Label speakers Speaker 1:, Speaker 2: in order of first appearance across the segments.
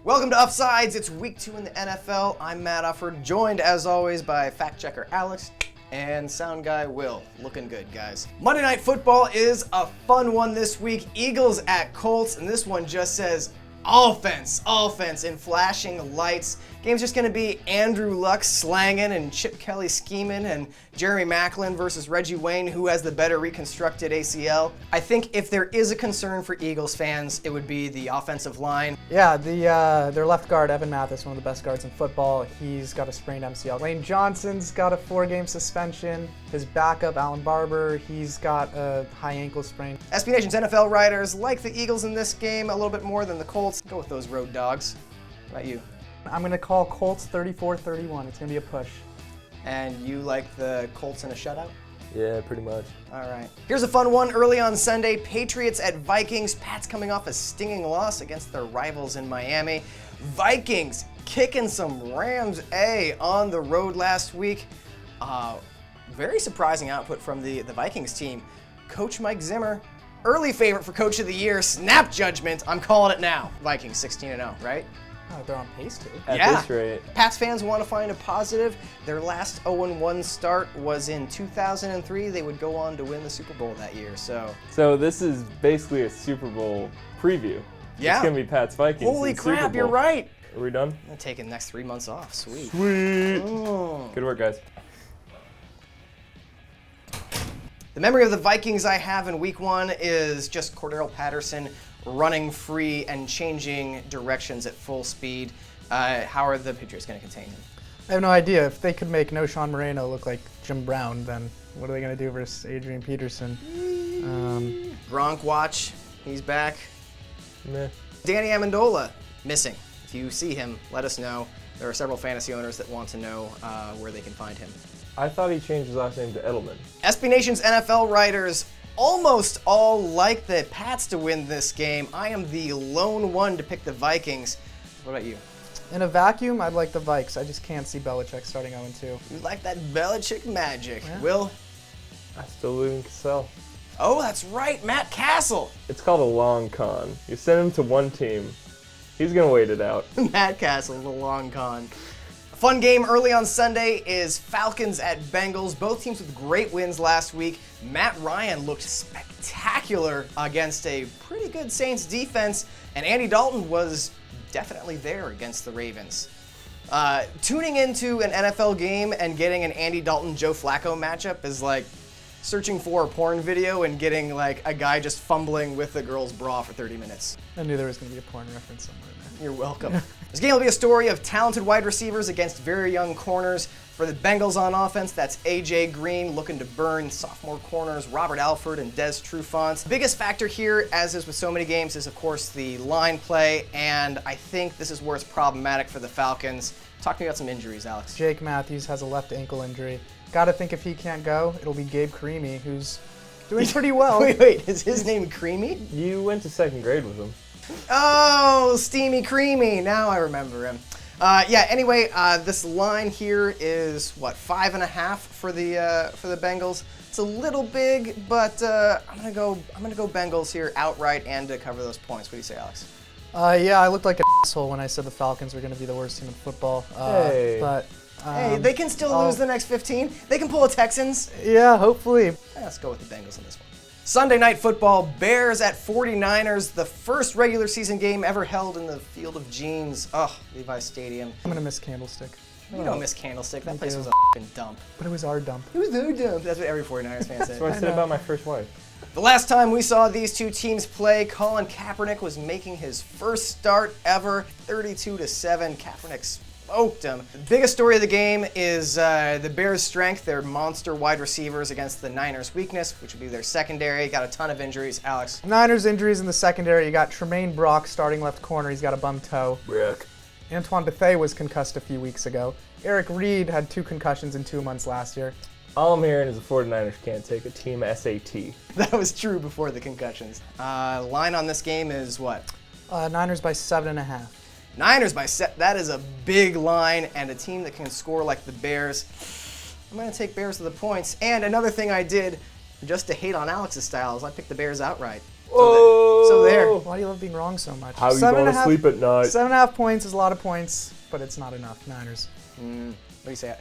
Speaker 1: Welcome to Uffsides. It's week 2 in the NFL. I'm Matt Ufford, joined as always by fact checker Alex and sound guy Will. Looking good, guys. Monday Night Football is a fun one this week. Eagles at Colts, and this one just says offense in flashing lights. Game's just going to be Andrew Luck slanging and Chip Kelly scheming and Jeremy Maclin versus Reggie Wayne, who has the better reconstructed ACL. I think if there is a concern for Eagles fans, it would be the offensive line.
Speaker 2: Yeah, their left guard, Evan Mathis, one of the best guards in football, he's got a sprained MCL. Lane Johnson's got a 4-game suspension. His backup, Alan Barber, he's got a high ankle sprain.
Speaker 1: SB Nation's NFL writers like the Eagles in this game a little bit more than the Colts. Go with those road dogs. What about you?
Speaker 2: I'm going to call Colts 34-31. It's going to be a push.
Speaker 1: And you like the Colts in a shutout?
Speaker 3: Yeah, pretty much.
Speaker 1: All right. Here's a fun one early on Sunday. Patriots at Vikings. Pats coming off a stinging loss against their rivals in Miami. Vikings kicking some Rams on the road last week. Very surprising output from the Vikings team. Coach Mike Zimmer, early favorite for Coach of the Year. Snap judgment. I'm calling it now. Vikings 16-0, right?
Speaker 2: Oh, they're on pace to.
Speaker 3: At this rate.
Speaker 1: Pats fans want to find a positive. Their last 0-1 start was in 2003. They would go on to win the Super Bowl that year. So
Speaker 3: this is basically a Super Bowl preview.
Speaker 1: Yeah.
Speaker 3: It's going to be Pats-Vikings.
Speaker 1: Holy crap, you're right.
Speaker 3: Are we done?
Speaker 1: I'm taking the next 3 months off. Sweet.
Speaker 3: Good work, guys.
Speaker 1: The memory of the Vikings I have in week 1 is just Cordero Patterson running free and changing directions at full speed. How are the Patriots going to contain him?
Speaker 2: I have no idea. If they could make No Sean Moreno look like Jim Brown, then what are they going to do versus Adrian Peterson?
Speaker 1: Gronk watch. He's back.
Speaker 3: Meh.
Speaker 1: Danny Amendola missing. If you see him, let us know. There are several fantasy owners that want to know where they can find him.
Speaker 3: I thought he changed his last name to Edelman.
Speaker 1: SB Nation's NFL writers almost all like the Pats to win this game. I am the lone one to pick the Vikings. What about you?
Speaker 2: In a vacuum, I'd like the Vikes. I just can't see Belichick starting 0-2.
Speaker 1: You like that Belichick magic.
Speaker 2: Yeah.
Speaker 1: Will?
Speaker 3: I still live in Cassell.
Speaker 1: Oh, that's right, Matt Castle.
Speaker 3: It's called a long con. You send him to one team. He's going to wait it out.
Speaker 1: Matt Castle, the long con. A fun game early on Sunday is Falcons at Bengals. Both teams with great wins last week. Matt Ryan looked spectacular against a pretty good Saints defense, and Andy Dalton was definitely there against the Ravens. Tuning into an NFL game and getting an Andy Dalton-Joe Flacco matchup is like searching for a porn video and getting like a guy just fumbling with a girl's bra for 30 minutes.
Speaker 2: I knew there was going to be a porn reference somewhere in there.
Speaker 1: You're welcome. This game will be a story of talented wide receivers against very young corners. For the Bengals on offense, that's A.J. Green looking to burn sophomore corners Robert Alford and Des Trufant. The biggest factor here, as is with so many games, is of course the line play, and I think this is where it's problematic for the Falcons. Talk to me about some injuries, Alex.
Speaker 2: Jake Matthews has a left ankle injury. Got to think if he can't go, it'll be Gabe Creamy, who's doing pretty well.
Speaker 1: Wait, is his name Creamy?
Speaker 3: You went to second grade with him.
Speaker 1: Oh, Steamy Creamy. Now I remember him. Anyway, this line here is, 5.5 for the Bengals. It's a little big, but I'm gonna go Bengals here outright and to cover those points. What do you say, Alex?
Speaker 2: I looked like an asshole when I said the Falcons were going to be the worst team in football.
Speaker 1: Hey, they can still lose the next 15. They can pull a Texans.
Speaker 2: Yeah, hopefully.
Speaker 1: Let's go with the Bengals in this one. Sunday Night Football, Bears at 49ers, the first regular season game ever held in the Field of Jeans. Levi Stadium.
Speaker 2: I'm going to miss Candlestick.
Speaker 1: You don't miss Candlestick. That place was a f***ing dump.
Speaker 2: But it was our dump.
Speaker 1: It was their dump. That's what every 49ers fan said.
Speaker 3: That's what I said about my first wife.
Speaker 1: The last time we saw these two teams play, Colin Kaepernick was making his first start ever, 32-7. Kaepernick smoked him. The biggest story of the game is the Bears' strength, their monster wide receivers against the Niners' weakness, which would be their secondary. Got a ton of injuries. Alex?
Speaker 2: Niners injuries in the secondary. You got Tremaine Brock starting left corner. He's got a bum toe.
Speaker 3: Brock.
Speaker 2: Antoine Bethea was concussed a few weeks ago. Eric Reed had 2 concussions in 2 months last year.
Speaker 3: All I'm hearing is the 49ers can't take a team SAT.
Speaker 1: That was true before the concussions. Line on this game is what?
Speaker 2: Niners by 7.5.
Speaker 1: Niners by set. That is a big line, and a team that can score like the Bears. I'm going to take Bears to the points. And another thing I did, just to hate on Alex's style, is I picked the Bears outright. So there.
Speaker 2: Why do you love being wrong so much?
Speaker 3: How you going to sleep at night?
Speaker 2: 7.5 points is a lot of points, but it's not enough. Niners.
Speaker 1: What do you say?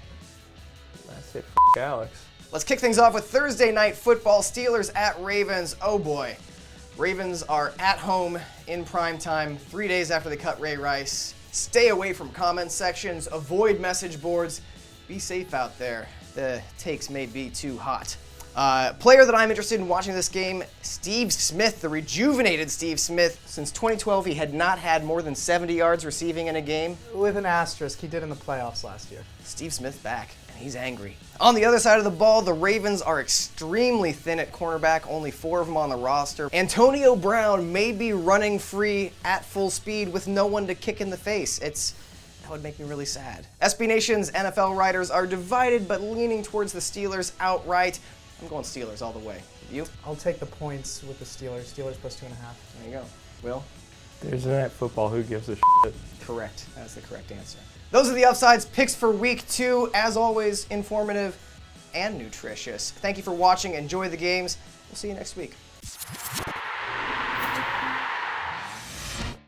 Speaker 3: I say Alex.
Speaker 1: Let's kick things off with Thursday night football. Steelers at Ravens. Oh boy. Ravens are at home in prime time 3 days after they cut Ray Rice. Stay away from comment sections. Avoid message boards. Be safe out there. The takes may be too hot. Player that I'm interested in watching this game, Steve Smith, the rejuvenated Steve Smith. Since 2012, he had not had more than 70 yards receiving in a game.
Speaker 2: With an asterisk, he did in the playoffs last year.
Speaker 1: Steve Smith back, and he's angry. On the other side of the ball, the Ravens are extremely thin at cornerback, only 4 of them on the roster. Antonio Brown may be running free at full speed with no one to kick in the face. That would make me really sad. SB Nation's NFL writers are divided, but leaning towards the Steelers outright. I'm going Steelers all the way. You?
Speaker 2: I'll take the points with the Steelers. Steelers plus 2.5.
Speaker 1: There you go. Will?
Speaker 3: Thursday night football. Who gives a shit?
Speaker 1: Correct. That's the correct answer. Those are the Uffsides picks for week 2. As always, informative and nutritious. Thank you for watching. Enjoy the games. We'll see you next week.